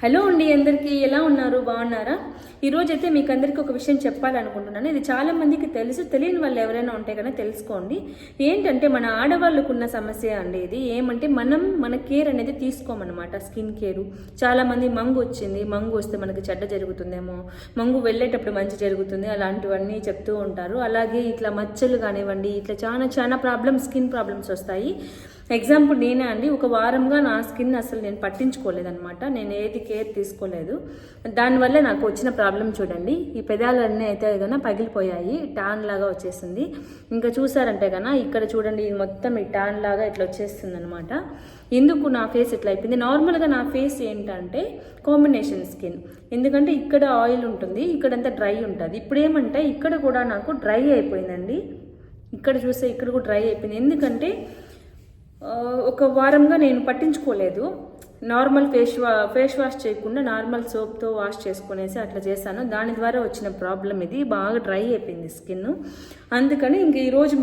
Hello అండి, అందరికీ ఎలా ఉన్నారు? బాగున్నారా? ఈరోజైతే మీకు అందరికీ ఒక విషయం చెప్పాలనుకుంటున్నాను. ఇది చాలా మందికి తెలుసు, తెలియని వాళ్ళు ఎవరైనా ఉంటే కనుక తెలుసుకోండి. ఏంటంటే మన ఆడవాళ్ళకు ఉన్న సమస్య అండి ఇది. ఏమంటే మన కేర్ అనేది తీసుకోమన్నమాట. Skin care. చాలామంది మంగు వచ్చింది, మంగు వస్తే మనకి చెడ్డ జరుగుతుందేమో, మంగు వెళ్ళేటప్పుడు మంచి జరుగుతుంది, అలాంటివన్నీ చెప్తూ ఉంటారు. అలాగే ఇట్లా మచ్చలు కానివ్వండి, ఇట్లా చాలా ప్రాబ్లమ్స్, స్కిన్ ప్రాబ్లమ్స్ వస్తాయి. ఎగ్జాంపుల్ నేనే అండి, ఒక వారంగా నా స్కిన్ అసలు నేను పట్టించుకోలేదన్నమాట. నేను ఏది కేర్ తీసుకోలేదు. దానివల్ల నాకు వచ్చిన ప్రాబ్లం చూడండి. ఈ పెదాలన్నీ అయితే కన్నా పగిలిపోయాయి, టాన్ లాగా వచ్చేసింది. ఇంకా చూసారంటే కన్నా ఇక్కడ చూడండి, ఇది మొత్తం ఈ టాన్ లాగా ఇట్లా వచ్చేస్తుంది అనమాట. ఎందుకు నా ఫేస్ ఇట్లా అయిపోయింది? నార్మల్గా నా ఫేస్ ఏంటంటే కాంబినేషన్ స్కిన్. ఎందుకంటే ఇక్కడ ఆయిల్ ఉంటుంది, ఇక్కడంతా డ్రై ఉంటుంది. ఇప్పుడు ఏమంటే ఇక్కడ కూడా నాకు డ్రై అయిపోయిందండి. ఇక్కడ చూస్తే ఇక్కడ కూడా డ్రై అయిపోయింది. ఎందుకంటే ఒక వారంగా నేను పట్టించుకోలేదు. నార్మల్ ఫేస్ వాష్ చేయకుండా నార్మల్ సోప్తో వాష్ చేసుకునేసి అట్లా చేశాను. దాని ద్వారా వచ్చిన ప్రాబ్లం ఇది. బాగా డ్రై అయిపోయింది స్కిన్. అందుకని ఇంక ఈరోజు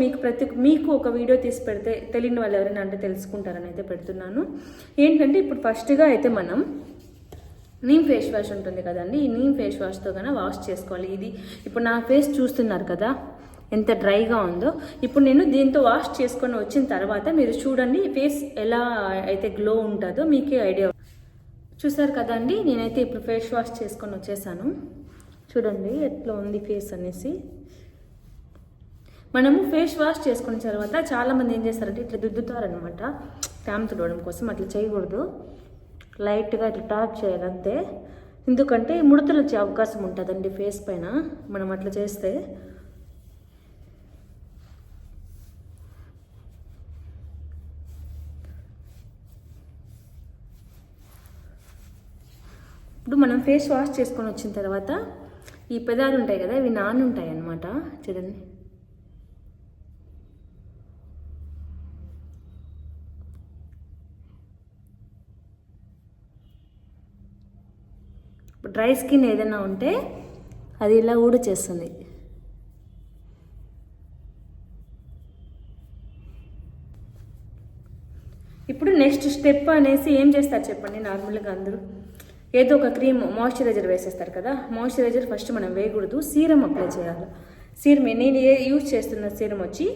మీకు ఒక వీడియో తీసి పెడితే తెలియని వాళ్ళు ఎవరైనా అంటే తెలుసుకుంటారని అయితే పెడుతున్నాను. ఏంటంటే ఇప్పుడు ఫస్ట్గా అయితే మనం నీమ్ ఫేస్ వాష్ ఉంటుంది కదండి, ఈ నీమ్ ఫేస్ వాష్తో కన్నా వాష్ చేసుకోవాలి. ఇది ఇప్పుడు నా ఫేస్ చూస్తున్నారు కదా ఎంత డ్రైగా ఉందో. ఇప్పుడు నేను దీంతో వాష్ చేసుకొని వచ్చిన తర్వాత మీరు చూడండి ఫేస్ ఎలా అయితే గ్లో ఉంటుందో మీకే ఐడియా. చూసారు కదండి, నేనైతే ఇప్పుడు ఫేస్ వాష్ చేసుకొని వచ్చేసాను. చూడండి ఎట్లా ఉంది ఫేస్ అనేసి. మనము ఫేస్ వాష్ చేసుకున్న తర్వాత చాలామంది ఏం చేస్తారంటే ఇట్లా దుద్దుతారనమాట. ట్యామ్ తుడవడం కోసం అట్లా చేయకూడదు. లైట్గా ఇట్లా టాప్ చేయాలంతే. ఎందుకంటే ముడతలు వచ్చే అవకాశం ఉంటుందండి ఫేస్ పైన మనం అట్లా చేస్తే. ఇప్పుడు మనం ఫేస్ వాష్ చేసుకొని వచ్చిన తర్వాత ఈ పెదాలు ఉంటాయి కదా, ఇవి నానుంటాయి అన్నమాట. చూడండి డ్రై స్కిన్ ఏదైనా ఉంటే అది ఇలా ఊడచేస్తుంది. ఇప్పుడు నెక్స్ట్ స్టెప్ అనేసి ఏం చేస్తారు చెప్పండి? నార్మల్గా అందరూ ఏదో ఒక క్రీమ్ మాయిశ్చరైజర్ వేసేస్తారు కదా. మాయిశ్చరైజర్ ఫస్ట్ మనం వేయకూడదు, సీరం అప్లై చేయాలి. సీరం నేను యూజ్ చేస్తున్న సీరం వచ్చి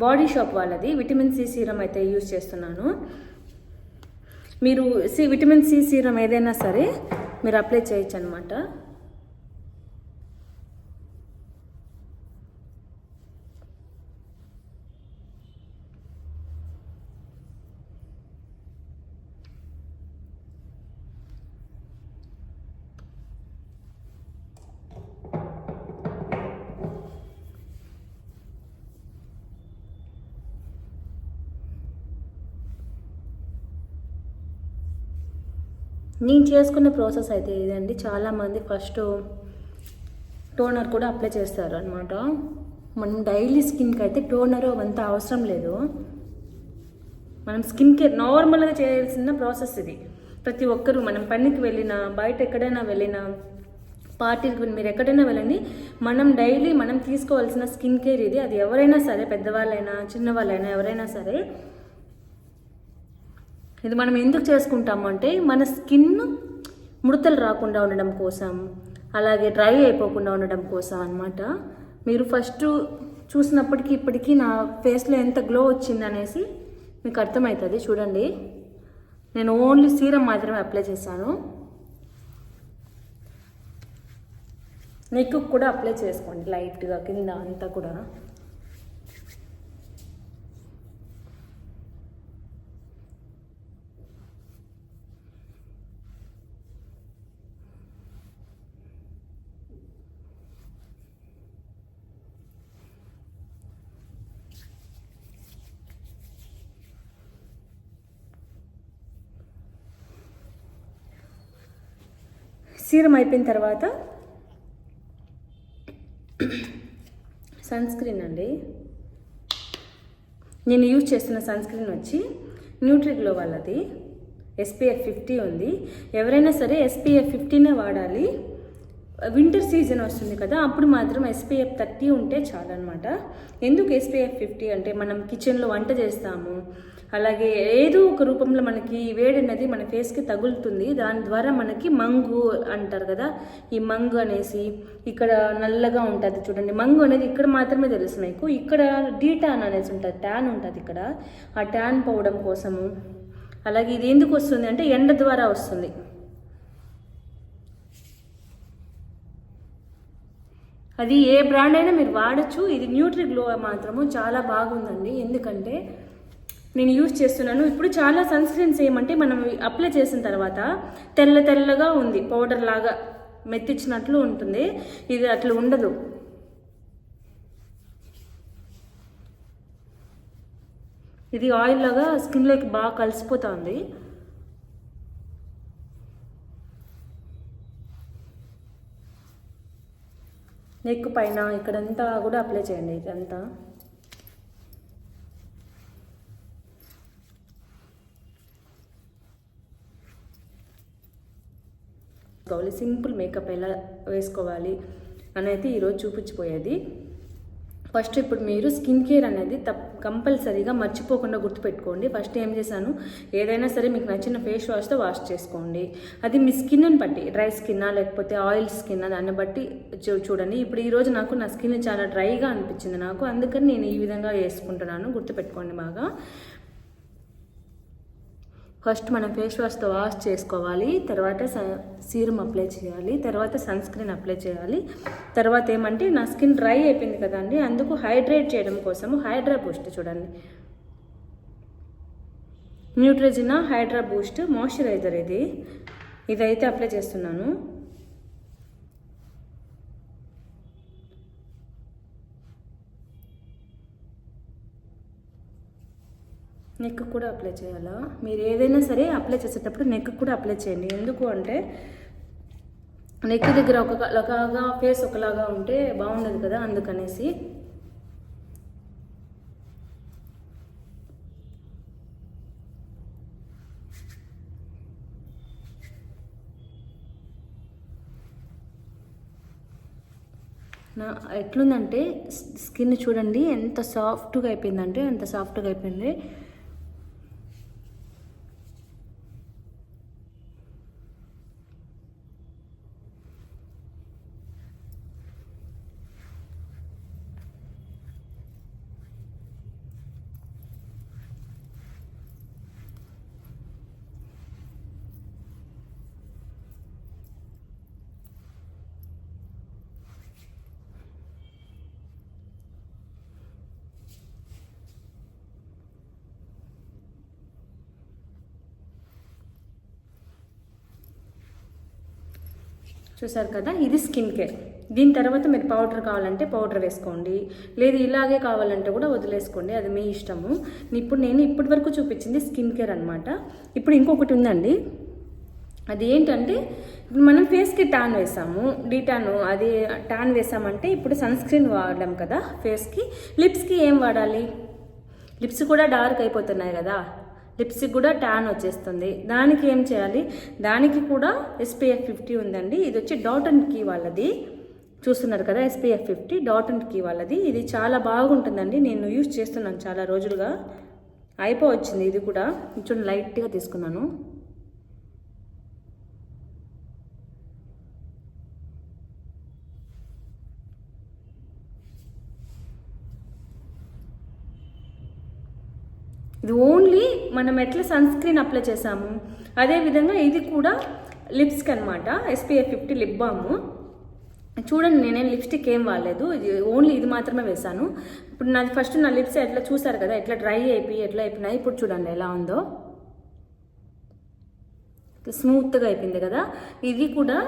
బాడీ షాప్ వాళ్ళది విటమిన్ సి సీరం అయితే యూజ్ చేస్తున్నాను. మీరు విటమిన్ సి సీరం ఏదైనా సరే మీరు అప్లై చేయొచ్చు అనమాట. నేను చేసుకున్న ప్రాసెస్ అయితే ఇదండి. చాలామంది ఫస్ట్ టోనర్ కూడా అప్లై చేస్తారు అనమాట. మనం డైలీ స్కిన్కి అయితే టోనర్ అంత అవసరం లేదు. మనం స్కిన్ కేర్ నార్మల్గా చేయాల్సిన ప్రాసెస్ ఇది. ప్రతి ఒక్కరూ మనం పనికి వెళ్ళినా, బయట ఎక్కడైనా వెళ్ళినా, పార్టీలకు మీరు ఎక్కడైనా వెళ్ళండి, మనం డైలీ మనం తీసుకోవాల్సిన స్కిన్ కేర్ ఇది. అది ఎవరైనా సరే, పెద్దవాళ్ళైనా చిన్నవాళ్ళైనా ఎవరైనా సరే. ఇది మనం ఎందుకు చేసుకుంటాము అంటే మన స్కిన్ ముడతలు రాకుండా ఉండడం కోసం, అలాగే డ్రై అయిపోకుండా ఉండడం కోసం అన్నమాట. మీరు ఫస్ట్ చూసినప్పటికీ ఇప్పటికీ నా ఫేస్లో ఎంత గ్లో వచ్చింది అనేసి మీకు అర్థమవుతుంది. చూడండి, నేను ఓన్లీ సీరం మాత్రమే అప్లై చేశాను. నెక్ కూడా అప్లై చేసుకోండి లైట్గా, కింద అంతా కూడా. సీరం అయిపోయిన తర్వాత సన్ స్క్రీన్ అండి. నేను యూజ్ చేస్తున్న సన్ స్క్రీన్ వచ్చి న్యూట్రిగ్లో వాళ్ళది SPF 50 ఉంది. ఎవరైనా సరే SPF 50నే వాడాలి. వింటర్ సీజన్ వస్తుంది కదా, అప్పుడు మాత్రం SPF 30 ఉంటే చాలన్నమాట. ఎందుకు SPF 50 అంటే మనం కిచెన్లో వంట చేస్తాము, అలాగే ఏదో ఒక రూపంలో మనకి వేడి అనేది మన ఫేస్కి తగులుతుంది. దాని ద్వారా మనకి మంగు అంటారు కదా, ఈ మంగు అనేసి ఇక్కడ నల్లగా ఉంటుంది చూడండి. మంగు అనేది ఇక్కడ మాత్రమే తెలుసు మీకు. ఇక్కడ డీటాన్ అనేసి ఉంటుంది, ట్యాన్ ఉంటుంది ఇక్కడ. ఆ ట్యాన్ పోవడం కోసము. అలాగే ఇది ఎందుకు వస్తుంది అంటే ఎండ ద్వారా వస్తుంది. అది ఏ బ్రాండ్ అయినా మీరు వాడచ్చు. ఇది న్యూట్రిగ్లో మాత్రము చాలా బాగుందండి. ఎందుకంటే నేను యూజ్ చేస్తున్నాను. ఇప్పుడు చాలా సన్ స్క్రీన్స్ ఏమంటే మనం అప్లై చేసిన తర్వాత తెల్లగా ఉంది, పౌడర్ లాగా మెత్తిచ్చినట్లు ఉంటుంది. ఇది అట్లా ఉండదు. ఇది ఆయిల్ లాగా స్కిన్లోకి బాగా కలిసిపోతుంది. నెక్ పైన ఇక్కడంతా కూడా అప్లై చేయండి. ఇదంతా సింపుల్ మేకప్ ఎలా వేసుకోవాలి అనేది ఈరోజు చూపించిపోయేది. ఫస్ట్ ఇప్పుడు మీరు స్కిన్ కేర్ అనేది కంపల్సరీగా మర్చిపోకుండా గుర్తుపెట్టుకోండి. ఫస్ట్ ఏం చేశాను, ఏదైనా సరే మీకు నచ్చిన ఫేస్ వాష్తో వాష్ చేసుకోండి. అది మీ స్కిన్ని బట్టి, డ్రై స్కిన్నా లేకపోతే ఆయిల్ స్కిన్నా దాన్ని బట్టి చూడండి. ఇప్పుడు ఈరోజు నాకు నా స్కిన్ చాలా డ్రైగా అనిపించింది నాకు, అందుకని నేను ఈ విధంగా వేసుకుంటున్నాను. గుర్తుపెట్టుకోండి బాగా. ఫస్ట్ మనం ఫేస్ వాష్తో వాష్ చేసుకోవాలి. తర్వాత సీరం అప్లై చేయాలి. తర్వాత సన్ స్క్రీన్ అప్లై చేయాలి. తర్వాత ఏమంటే నా స్కిన్ డ్రై అయిపోయింది కదండి, అందుకు హైడ్రేట్ చేయడం కోసము హైడ్రా బూస్ట్ చూడండి, న్యూట్రిజినా హైడ్రా బూస్ట్ మాయిశ్చరైజర్ ఇదైతే అప్లై చేస్తున్నాను. నెక్ కూడా అప్లై చేయాలా? మీరు ఏదైనా సరే అప్లై చేసేటప్పుడు నెక్ కూడా అప్లై చేయండి. ఎందుకు అంటే నెక్ దగ్గర ఒకలాగా ఫేస్ ఒకలాగా ఉంటే బాగుండదు కదా, అందుకనేసి. ఎట్లుందంటే స్కిన్ చూడండి ఎంత సాఫ్ట్గా అయిపోయిందంటే అంత సాఫ్ట్గా అయిపోయింది. చూసారు కదా, ఇది స్కిన్ కేర్. దీని తర్వాత మీరు పౌడర్ కావాలంటే పౌడర్ వేసుకోండి, లేదు ఇలాగే కావాలంటే కూడా వదిలేసుకోండి, అది మీ ఇష్టము. నేను ఇప్పటి వరకు చూపించింది స్కిన్ కేర్ అనమాట. ఇప్పుడు ఇంకొకటి ఉందండి, అది ఏంటంటే ఇప్పుడు మనం ఫేస్కి ట్యాన్ వేసాము, డీటాను అది ట్యాన్ వేసామంటే ఇప్పుడు సన్ స్క్రీన్ వాడడం కదా ఫేస్కి. లిప్స్కి ఏం వాడాలి? లిప్స్ కూడా డార్క్ అయిపోతున్నాయి కదా, లిప్స్కి కూడా ట్యాన్ వచ్చేస్తుంది. దానికి ఏం చేయాలి? దానికి కూడా SPF 50 ఉందండి. ఇది వచ్చి డాట్ అండ్ కీ వాళ్ళది, చూస్తున్నారు కదా, SPF 50 డాట్ అండ్ కీ వాళ్ళది. ఇది చాలా బాగుంటుందండి, నేను యూజ్ చేస్తున్నాను చాలా రోజులుగా. అయిపోవచ్చింది ఇది కూడా. చూడండి లైట్గా తీసుకున్నాను. ఇది ఓన్లీ మనం ఎట్లా సన్ స్క్రీన్ అప్లై చేసాము అదేవిధంగా ఇది కూడా లిప్స్కి అనమాట. SPF 50 lip balm. చూడండి నేనేం లిప్స్టిక్ ఏం వాడలేదు, ఇది ఓన్లీ ఇది మాత్రమే వేసాను. ఇప్పుడు నాది ఫస్ట్ నా లిప్స్ ఎట్లా చూసారు కదా, ఎట్లా డ్రై అయిపోయి ఎట్లా అయిపోయినాయి. ఇప్పుడు చూడండి ఎలా ఉందో, స్మూత్గా అయిపోయింది కదా. ఇది కూడా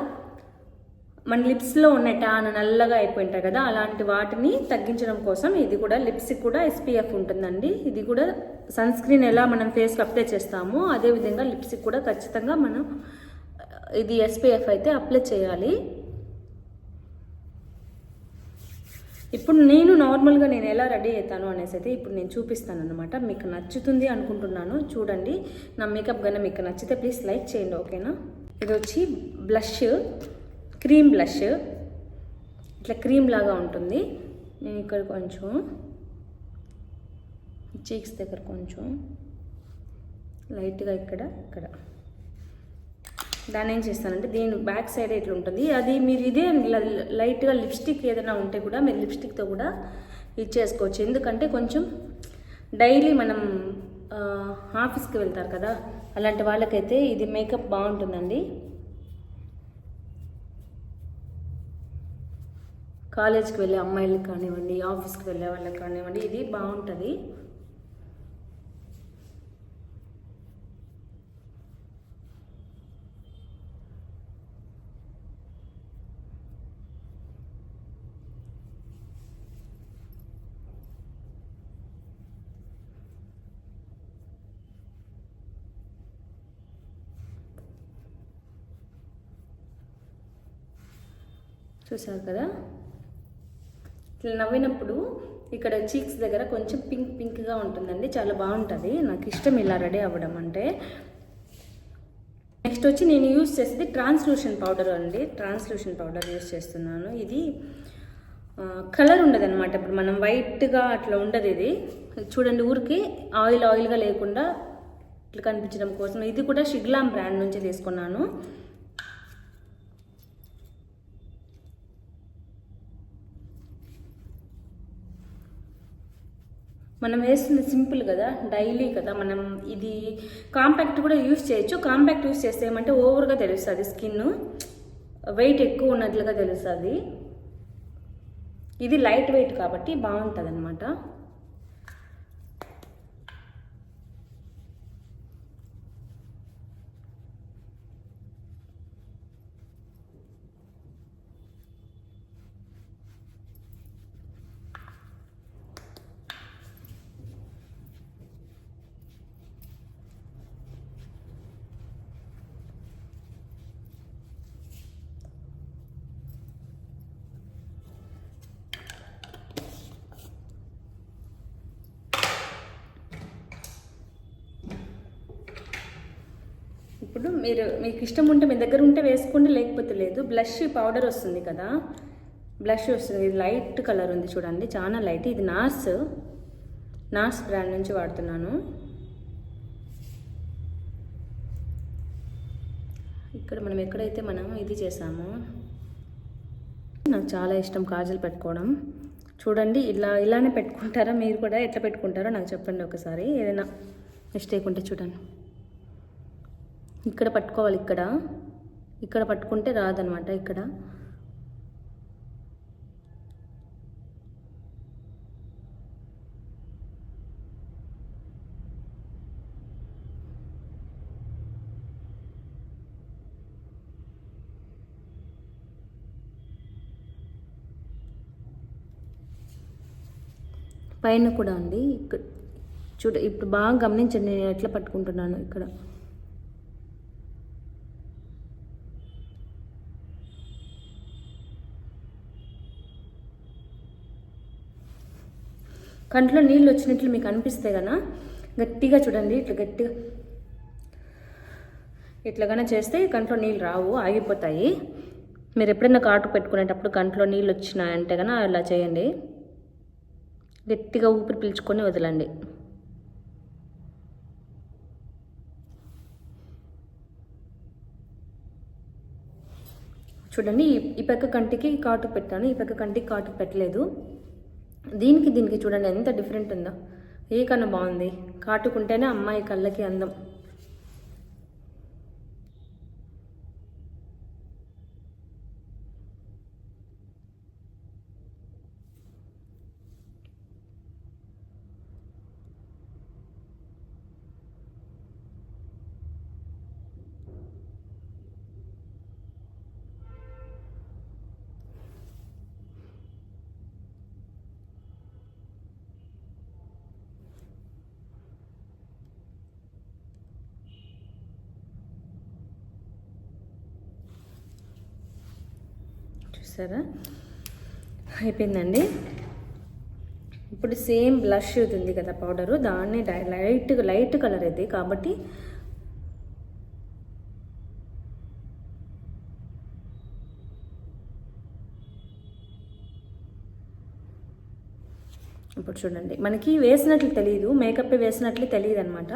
మన లిప్స్లో ఉన్న ట్యాన్ నల్లగా అయిపోయింటాయి కదా, అలాంటి వాటిని తగ్గించడం కోసం ఇది కూడా లిప్స్కి కూడా SPF ఉంటుందండి. ఇది కూడా సన్ స్క్రీన్ ఎలా మనం ఫేస్కి అప్లై చేస్తామో అదేవిధంగా లిప్స్కి కూడా ఖచ్చితంగా మనం ఇది SPF అయితే అప్లై చేయాలి. ఇప్పుడు నేను నార్మల్గా నేను ఎలా రెడీ అవుతాను అనేసి అయితే ఇప్పుడు నేను చూపిస్తాను అనమాట. మీకు నచ్చుతుంది అనుకుంటున్నాను. చూడండి నా మేకప్ కానీ మీకు నచ్చితే ప్లీజ్ లైక్ చేయండి, ఓకేనా. ఇది వచ్చి బ్లష్, క్రీమ్ బ్లష్, ఇట్లా క్రీమ్ లాగా ఉంటుంది. నేను ఇక్కడ కొంచెం చీక్స్ దగ్గర కొంచెం లైట్గా ఇక్కడ ఇక్కడ దాన్ని ఏం చేస్తానంటే దీని బ్యాక్ సైడ్ ఇట్లా ఉంటుంది. అది మీరు ఇదే లైట్గా లిప్స్టిక్ ఏదైనా ఉంటే కూడా మీరు లిప్స్టిక్తో కూడా ఇచ్చేసుకోవచ్చు. ఎందుకంటే కొంచెం డైలీ మనం ఆఫీస్కి వెళ్తారు కదా, అలాంటి వాళ్ళకైతే ఇది మేకప్ బాగుంటుందండి. కాలేజ్కి వెళ్ళే అమ్మాయిలకు కానివ్వండి, ఆఫీస్కి వెళ్ళే వాళ్ళకి కానివ్వండి, ఇది బాగుంటుంది. చూసారు కదా, ఇట్లా నవ్వినప్పుడు ఇక్కడ చీక్స్ దగ్గర కొంచెం పింక్గా ఉంటుందండి, చాలా బాగుంటుంది. నాకు ఇష్టం ఇలా రెడీ అవ్వడం అంటే. నెక్స్ట్ వచ్చి నేను యూజ్ చేసేది ట్రాన్స్లూషన్ పౌడర్ అండి. ట్రాన్స్లూషన్ పౌడర్ యూజ్ చేస్తున్నాను. ఇది కలర్ ఉండదు అనమాట. ఇప్పుడు మనం వైట్గా అట్లా ఉండదు. ఇది చూడండి, ఊరికి ఆయిల్గా లేకుండా ఇట్లా కనిపించడం కోసం. ఇది కూడా షిగ్లామ్ బ్రాండ్ నుంచి తీసుకున్నాను. మనం వేస్తుంది సింపుల్ కదా, డైలీ కదా. మనం ఇది కాంపాక్ట్ కూడా యూస్ చేయొచ్చు. కాంపాక్ట్ యూస్ చేస్తే ఏమంటే ఓవర్గా తెలుస్తుంది, స్కిన్ వెయిట్ ఎక్కువ ఉన్నట్లుగా తెలుస్తుంది. ఇది లైట్ వెయిట్ కాబట్టి బాగుంటుంది అనమాట. ఇప్పుడు మీకు ఇష్టం ఉంటే మీ దగ్గర ఉంటే వేసుకోండి, లేకపోతే లేదు. బ్లష్ పౌడర్ వస్తుంది కదా, బ్లష్ వస్తుంది. ఇది లైట్ కలర్ ఉంది చూడండి, చాలా లైట్. ఇది నార్స్ బ్రాండ్ నుంచి వాడుతున్నాను. ఇక్కడ మనం ఎక్కడైతే మనం ఇది చేసామో, నాకు చాలా ఇష్టం కాజల్ పెట్టుకోవడం. చూడండి, ఇలానే పెట్టుకుంటారా మీరు కూడా? ఎట్లా పెట్టుకుంటారో నాకు చెప్పండి ఒకసారి. ఏదైనా మిస్టేక్ ఉంటే చూడండి. ఇక్కడ పట్టుకోవాలి, ఇక్కడ పట్టుకుంటే రాదనమాట. ఇక్కడ పైన కూడా అండి. ఇక్కడ ఇప్పుడు బాగా గమనించండి నేను ఎట్లా పట్టుకుంటున్నాను. ఇక్కడ కంట్లో నీళ్ళు వచ్చినట్లు మీకు అనిపిస్తే కన్నా గట్టిగా చూడండి, ఇట్లాగానే చేస్తే కంట్లో నీళ్ళు రావు, ఆగిపోతాయి. మీరు ఎప్పుడైనా కాటు పెట్టుకునేటప్పుడు కంట్లో నీళ్ళు వచ్చినాయంటే కన్నా అలా చేయండి. గట్టిగా ఊపిరి పీల్చుకొని వదలండి. చూడండి, ఈ పక్క కంటికి కాటు పెట్టాను, ఈ పక్క కంటికి కాటు పెట్టలేదు. దీనికి చూడండి ఎంత డిఫరెంట్ ఉందో. ఏ కన్నా బాగుంది. కాటుకుంటేనే అమ్మాయి కళ్ళకి అందం. చూసారా, అయిపోయిందండి. ఇప్పుడు సేమ్ బ్లష్ ఉంది కదా పౌడరు, దాన్ని లైట్ కలర్ ఇది కాబట్టి ఇప్పుడు చూడండి, మనకి వేసినట్లు తెలియదు, మేకప్ వేసినట్లు తెలియదు అనమాట.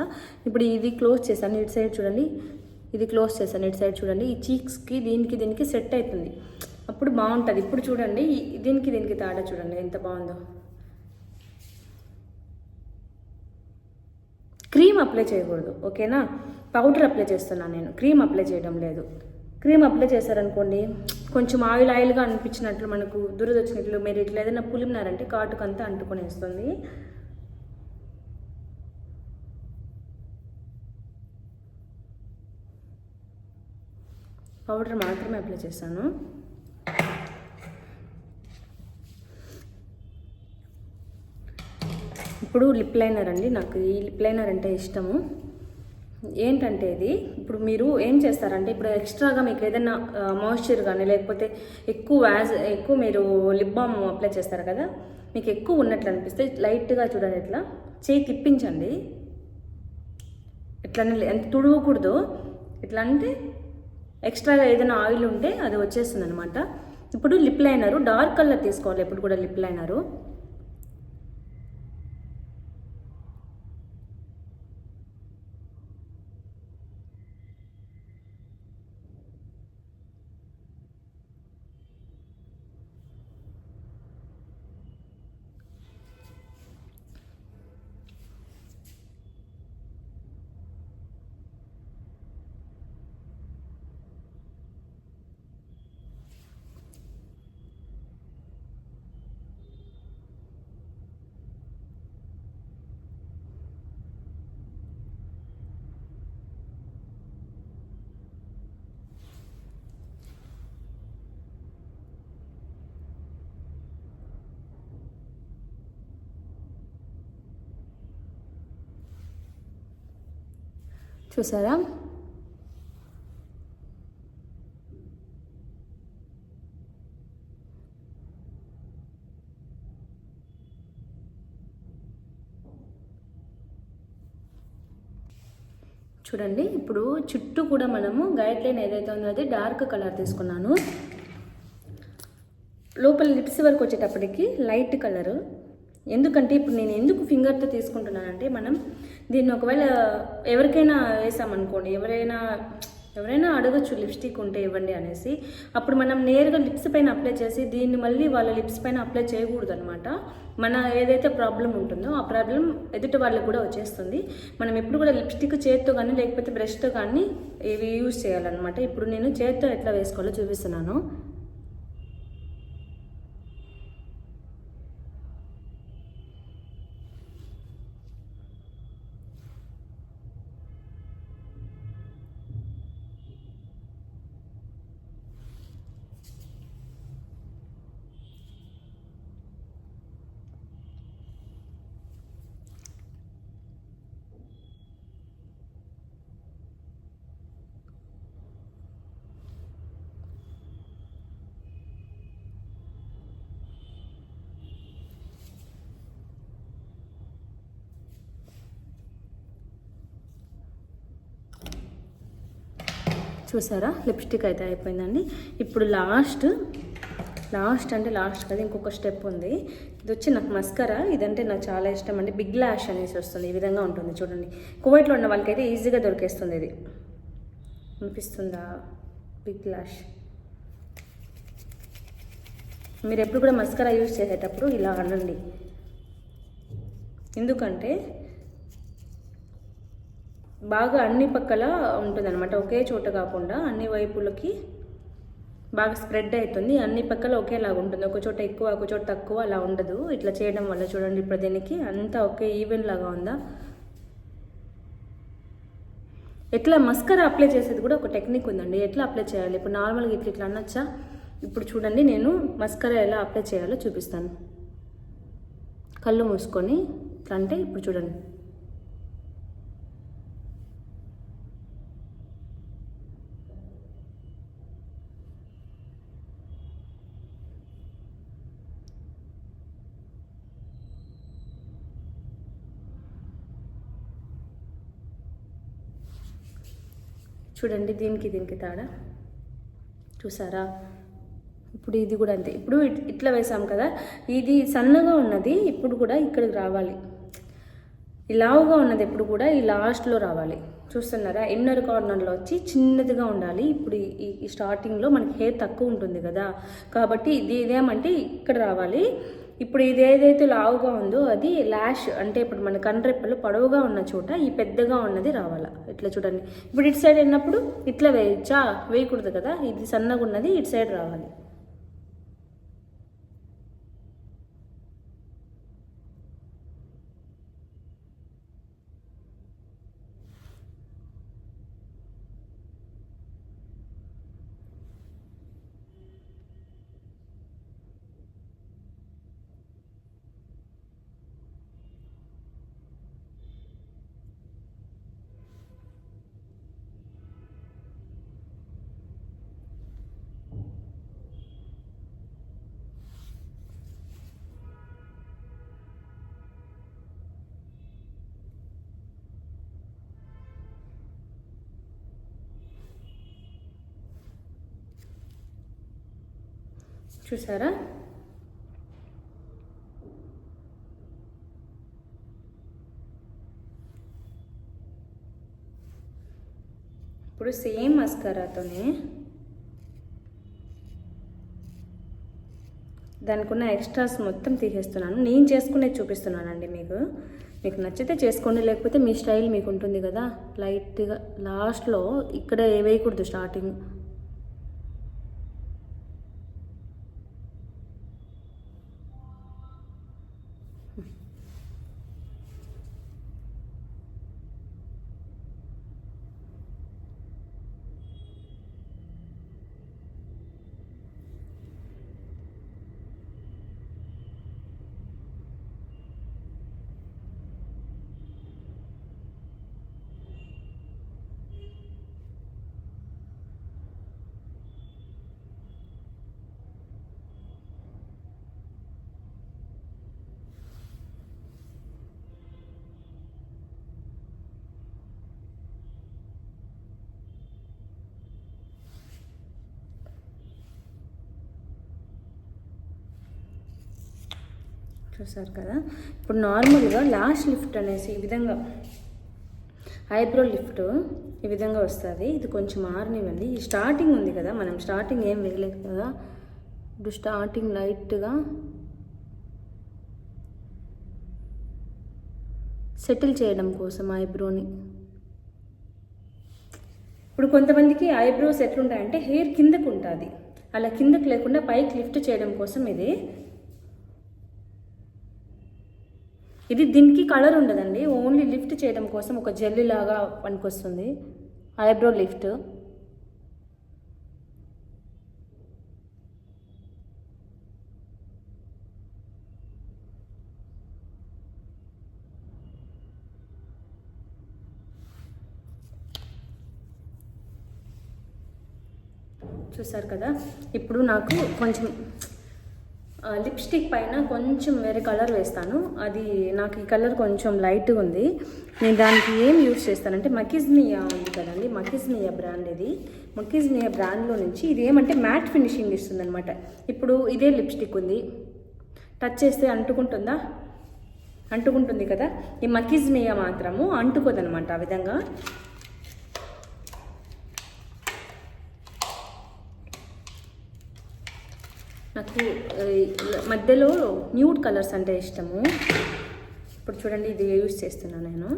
ఇప్పుడు ఇది క్లోజ్ చేశాను, ఇటు సైడ్ చూడండి, ఇది క్లోజ్ చేశాను, ఇటు సైడ్ చూడండి, ఈ చీక్స్కి దీనికి సెట్ అవుతుంది, అప్పుడు బాగుంటుంది. ఇప్పుడు చూడండి దీనికి తేడా చూడండి ఎంత బాగుందో. క్రీమ్ అప్లై చేయకూడదు, ఓకేనా? పౌడర్ అప్లై చేస్తున్నాను నేను, క్రీమ్ అప్లై చేయడం లేదు. క్రీమ్ అప్లై చేశారనుకోండి కొంచెం ఆయిల్గా అనిపించినట్లు, మనకు దురద వచ్చినట్లు, మీరు ఇట్లా ఏదైనా పులిమినారంటే కాటుకంతా అంటుకొనేస్తుంది. పౌడర్ మాత్రమే అప్లై చేశాను. ఇప్పుడు లిప్ లైనర్ అండి, నాకు ఈ లిప్ లైనర్ అంటే ఇష్టము. ఏంటంటే ఇది, ఇప్పుడు మీరు ఏం చేస్తారంటే, ఇప్పుడు ఎక్స్ట్రాగా మీకు ఏదైనా మాయిశ్చర్ కానీ లేకపోతే ఎక్కువ మీరు లిప్ బామ్ అప్లై చేస్తారు కదా, మీకు ఎక్కువ ఉన్నట్లు అనిపిస్తే లైట్గా చూడండి, ఇట్లా చేయి తిప్పించండి. ఇట్లా ఎంత తుడవకూడదు, ఇట్లా అంటే ఎక్స్ట్రాగా ఏదైనా ఆయిల్ ఉంటే అది వచ్చేస్తుంది అనమాట. ఇప్పుడు లిప్ లైనరు డార్క్ కలర్ తీసుకోవాలి ఎప్పుడు కూడా లిప్ లైనరు. చూసారా? చూడండి, ఇప్పుడు చుట్టూ కూడా మనము గైడ్ లైన్ ఏదైతే ఉందో అది డార్క్ కలర్ తీసుకున్నాను. లోపల లిప్స్ వరకు వచ్చేటప్పటికి లైట్ కలరు. ఎందుకంటే ఇప్పుడు నేను ఎందుకు ఫింగర్తో తీసుకుంటున్నానంటే, మనం దీన్ని ఒకవేళ ఎవరికైనా వేసామనుకోండి, ఎవరైనా అడగచ్చు లిప్స్టిక్ ఉంటే ఇవ్వండి అనేసి, అప్పుడు మనం నేరుగా లిప్స్ పైన అప్లై చేసి దీన్ని మళ్ళీ వాళ్ళ లిప్స్ పైన అప్లై చేయకూడదు అనమాట. మన ఏదైతే ప్రాబ్లం ఉంటుందో ఆ ప్రాబ్లం ఎదుటి వాళ్ళకి కూడా వచ్చేస్తుంది. మనం ఎప్పుడు కూడా లిప్స్టిక్ చేత్తో కానీ లేకపోతే బ్రష్తో కానీ ఇవి యూజ్ చేయాలన్నమాట. ఇప్పుడు నేను చేత్తో ఎట్లా వేసుకోవాలో చూపిస్తున్నాను. చూసారా, లిప్స్టిక్ అయితే అయిపోయిందండి. ఇప్పుడు లాస్ట్ అంటే లాస్ట్ కదా, ఇంకొక స్టెప్ ఉంది. ఇది వచ్చి నాకు మస్కరా, ఇదంటే నాకు చాలా ఇష్టం అండి. బిగ్ లాష్ అనేసి వస్తుంది, ఈ విధంగా ఉంటుంది చూడండి. కువైట్లో ఉన్న వాళ్ళకైతే ఈజీగా దొరికేస్తుంది. ఇది అనిపిస్తుందా? Big lash. మీరు ఎప్పుడు కూడా మస్కరా యూజ్ చేసేటప్పుడు ఇలా అనండి, ఎందుకంటే బాగా అన్ని పక్కల ఉంటుందన్నమాట, ఒకే చోట కాకుండా అన్ని వైపులకి బాగా స్ప్రెడ్ అవుతుంది. అన్ని పక్కల ఒకేలాగా ఉంటుంది, ఒక చోట ఎక్కువ ఒక చోట తక్కువ అలా ఉండదు. ఇట్లా చేయడం వల్ల చూడండి, ఇప్పుడు దీనికి అంతా ఒకే ఈవెన్ లాగా ఉందా. ఎట్లా మస్కరా అప్లై చేసేది కూడా ఒక టెక్నిక్ ఉందండి. ఎట్లా అప్లై చేయాలి, ఇప్పుడు నార్మల్గా ఇట్లా అనొచ్చా? ఇప్పుడు చూడండి, నేను మస్కరా ఎలా అప్లై చేయాలో చూపిస్తాను. కళ్ళు మూసుకొని ఇట్లా అంటే, ఇప్పుడు చూడండి, చూడండి దీనికి తేడా చూసారా? ఇప్పుడు ఇది కూడా అంతే. ఇప్పుడు ఇట్లా వేసాం కదా, ఇది సన్నగా ఉన్నది ఇప్పుడు కూడా ఇక్కడికి రావాలి. ఈ లావుగా ఉన్నది ఎప్పుడు కూడా ఈ లాస్ట్లో రావాలి. చూస్తున్నారా, ఇన్నర్ కార్నర్లో వచ్చి చిన్నదిగా ఉండాలి. ఇప్పుడు ఈ స్టార్టింగ్లో మనకి హెయిర్ తక్కువ ఉంటుంది కదా, కాబట్టి ఇదేమంటే ఇక్కడ రావాలి. ఇప్పుడు ఇది ఏదైతే లావుగా ఉందో అది ల్యాష్ అంటే ఇప్పుడు మన కన్రెప్పలు పొడవుగా ఉన్న చోట ఈ పెద్దగా ఉన్నది రావాలా. ఇట్లా చూడండి. ఇప్పుడు ఇటు సైడ్ వెళ్ళినప్పుడు ఇట్లా వేయచ్చా, వేయకూడదు కదా, ఇది సన్నగా ఉన్నది ఇటు సైడ్ రావాలి. చూసారా, ఇప్పుడు సేమ్ మస్కరాతోనే దానికి ఉన్న ఎక్స్ట్రాస్ మొత్తం తీసేస్తున్నాను. నేను చేసుకునేది చూపిస్తున్నానండి. మీకు నచ్చితే చేసుకోండి, లేకపోతే మీ స్టైల్ మీకు ఉంటుంది కదా. లైట్గా లాస్ట్లో ఇక్కడ వేయకూడదు, స్టార్టింగ్. చూసారు కదా. ఇప్పుడు నార్మల్గా లాస్ట్ లిఫ్ట్ అనేసి ఈ విధంగా ఐబ్రో లిఫ్ట్ ఈ విధంగా వస్తుంది. ఇది కొంచెం ఆరనివ్వండి. ఈ స్టార్టింగ్ ఉంది కదా, మనం స్టార్టింగ్ ఏం వేయలేదు కదా. ఇప్పుడు స్టార్టింగ్ లైట్గా సెటిల్ చేయడం కోసం ఐబ్రోని. ఇప్పుడు కొంతమందికి ఐబ్రోస్ ఎట్లుంటాయంటే హెయిర్ కిందకు ఉంటుంది, అలా కిందకు లేకుండా పైకి లిఫ్ట్ చేయడం కోసం ఇది దీనికి కలర్ ఉండదండి, ఓన్లీ లిఫ్ట్ చేయడం కోసం ఒక జెల్లీ లాగా పనికొస్తుంది ఐబ్రో లిఫ్ట్. చూసారు కదా. ఇప్పుడు నాకు కొంచెం లిప్స్టిక్ పైన కొంచెం వేరే కలర్ వేస్తాను. అది నాకు ఈ కలర్ కొంచెం లైట్గా ఉంది. నేను దానికి ఏం యూజ్ చేస్తానంటే మకిజ్మియా ఉంది కదండి, మకిజ్మియా బ్రాండ్. ఇది మకిజ్మియా బ్రాండ్లో నుంచి ఇది ఏమంటే మ్యాట్ ఫినిషింగ్ ఇస్తుంది అనమాట. ఇప్పుడు ఇదే లిప్స్టిక్ ఉంది, టచ్ చేస్తే అంటుకుంటుందా, అంటుకుంటుంది కదా. ఈ మకిజ్మియా మాత్రము అంటుకోదనమాట. ఆ విధంగా నాకు మధ్యలో న్యూడ్ కలర్స్ అంటే ఇష్టము. ఇప్పుడు చూడండి, ఇది యూజ్ చేస్తున్నాను నేను.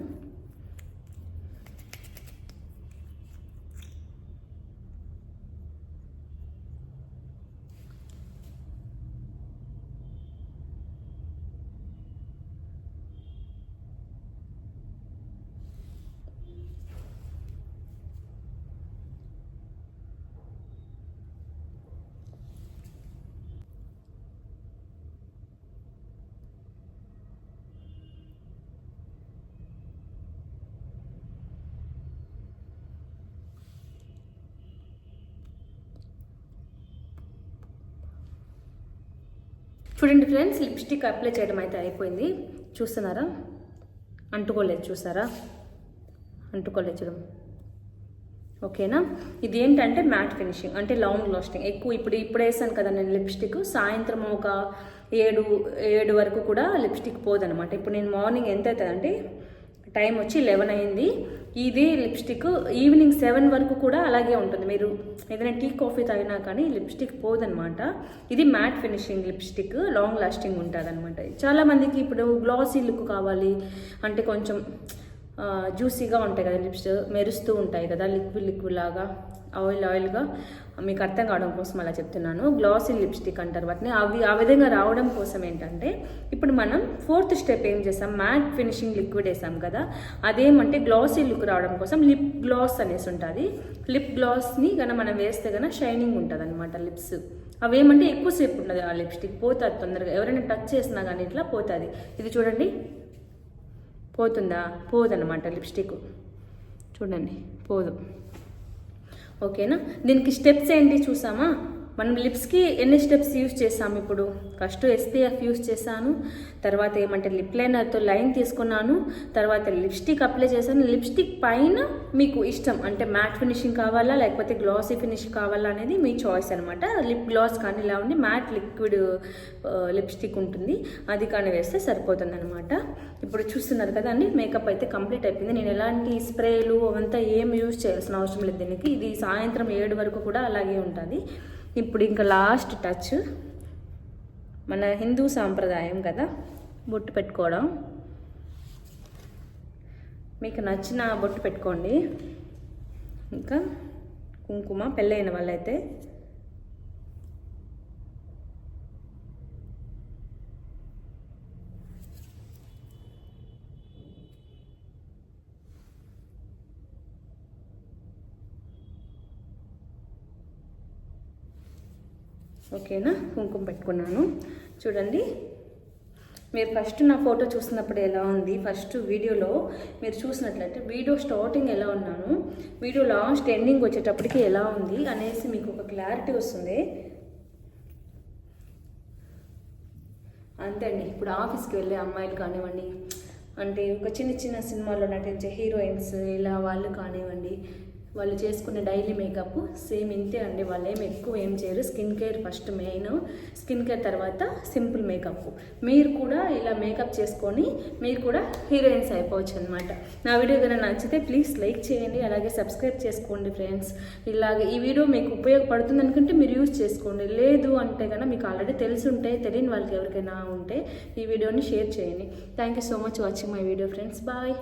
చూడండి ఫ్రెండ్స్, లిప్స్టిక్ అప్లై చేయడం అయితే అయిపోయింది. చూస్తున్నారా, అంటుకోలేదు. చూసారా, అంటుకోలేదు. చూడం ఓకేనా. ఇది ఏంటంటే మ్యాట్ ఫినిషింగ్, అంటే లాంగ్ లాస్టింగ్. ఇప్పుడు వేసాను కదా నేను లిప్స్టిక్, సాయంత్రం ఒక 7 వరకు కూడా లిప్స్టిక్ పోదనమాట. ఇప్పుడు నేను మార్నింగ్ ఎంత అవుతుందంటే టైం వచ్చి 11 అయింది. ఇది లిప్స్టిక్ ఈవినింగ్ 7 వరకు కూడా అలాగే ఉంటుంది. మీరు ఏదైనా టీ కాఫీ తాగినా కానీ లిప్స్టిక్ పోదనమాట. ఇది matte finishing lipstick, long lasting ఉంటుంది అనమాట. చాలామందికి ఇప్పుడు గ్లాసీ లుక్ కావాలి అంటే కొంచెం జ్యూసీగా ఉంటాయి కదా లిప్స్, మెరుస్తూ ఉంటాయి కదా లిక్విడ్ లాగా, ఆయిల్గా. మీకు అర్థం కావడం కోసం అలా చెప్తున్నాను. గ్లాసీ లిప్స్టిక్ అంటారు వాటిని. ఆ విధంగా రావడం కోసం ఏంటంటే ఇప్పుడు మనం 4th స్టెప్ ఏం చేసాం, మ్యాట్ ఫినిషింగ్ లిక్విడ్ వేసాం కదా, అదేమంటే గ్లాసీ లుక్ రావడం కోసం లిప్ గ్లాస్ అనేసి ఉంటుంది. లిప్ గ్లాస్ని కనుక మనం వేస్తే కనుక షైనింగ్ ఉంటుంది అనమాట లిప్స్. అవేమంటే ఎక్కువసేపు ఉండదు ఆ లిప్స్టిక్, పోతుంది తొందరగా. ఎవరైనా టచ్ చేసినా కానీ ఇట్లా పోతుంది. ఇది చూడండి, పోతుందా? పోదన్నమాట లిప్స్టిక్, చూడండి పోదు. ఓకేనా. దీనికి స్టెప్స్ ఏంటి చూసామా? మనం లిప్స్కి ఎన్ని స్టెప్స్ యూజ్ చేసాము. ఇప్పుడు ఫస్ట్ SPF యూజ్ చేశాను, తర్వాత ఏమంటే లిప్ లైనర్తో లైన్ తీసుకున్నాను, తర్వాత లిప్స్టిక్ అప్లై చేశాను. లిప్స్టిక్ పైన మీకు ఇష్టం అంటే మ్యాట్ ఫినిషింగ్ కావాలా లేకపోతే గ్లాసీ ఫినిష్ కావాలా అనేది మీ చాయిస్ అనమాట. లిప్ గ్లాస్ కానీ ఇలా ఉండి మ్యాట్ లిక్విడ్ లిప్స్టిక్ ఉంటుంది, అది కానీ వేస్తే సరిపోతుంది అనమాట. ఇప్పుడు చూస్తున్నారు కదా అండి, మేకప్ అయితే కంప్లీట్ అయిపోయింది. నేను ఎలాంటి స్ప్రేలు అవంతా ఏం యూజ్ చేయాల్సిన అవసరం లేదు దీనికి. ఇది సాయంత్రం 7 వరకు కూడా అలాగే ఉంటుంది. ఇప్పుడు ఇంకా లాస్ట్ టచ్, మన హిందూ సాంప్రదాయం కదా బొట్టు పెట్టుకోవడం. మీకు నచ్చిన బొట్టు పెట్టుకోండి. ఇంకా కుంకుమ, పెళ్ళైన వాళ్ళైతే ఓకేనా. కుంకుమ పెట్టుకున్నాను. చూడండి, మీరు ఫస్ట్ నా ఫోటో చూసినప్పుడు ఎలా ఉంది, ఫస్ట్ వీడియోలో మీరు చూసినట్లయితే వీడియో స్టార్టింగ్ ఎలా ఉన్నాను, వీడియో లాస్ట్ ఎండింగ్ వచ్చేటప్పటికి ఎలా ఉంది అనేసి మీకు ఒక క్లారిటీ వస్తుంది. అంతే అండి. ఇప్పుడు ఆఫీస్కి వెళ్ళే అమ్మాయిలు కానివ్వండి, అంటే ఒక చిన్న సినిమాల్లో నటించే హీరోయిన్స్ ఇలా వాళ్ళు కానివ్వండి, వాళ్ళు చేసుకునే డైలీ మేకప్ సేమ్ ఇంతే అండి. వాళ్ళు ఏం చేయరు. Skin care first main, skin care తర్వాత సింపుల్ మేకప్. మీరు కూడా ఇలా మేకప్ చేసుకొని మీరు కూడా హీరోయిన్స్ అయిపోవచ్చు అనమాట. నా వీడియో కనుక నచ్చితే ప్లీజ్ లైక్ చేయండి, అలాగే సబ్స్క్రైబ్ చేసుకోండి ఫ్రెండ్స్. ఇలాగే ఈ వీడియో మీకు ఉపయోగపడుతుంది అనుకుంటే మీరు యూజ్ చేసుకోండి. లేదు అంటే కనుక మీకు ఆల్రెడీ తెలిసి ఉంటే, తెలియని వాళ్ళకి ఎవరికైనా ఉంటే ఈ వీడియోని షేర్ చేయండి. Thank you so much watching my video friends. Bye.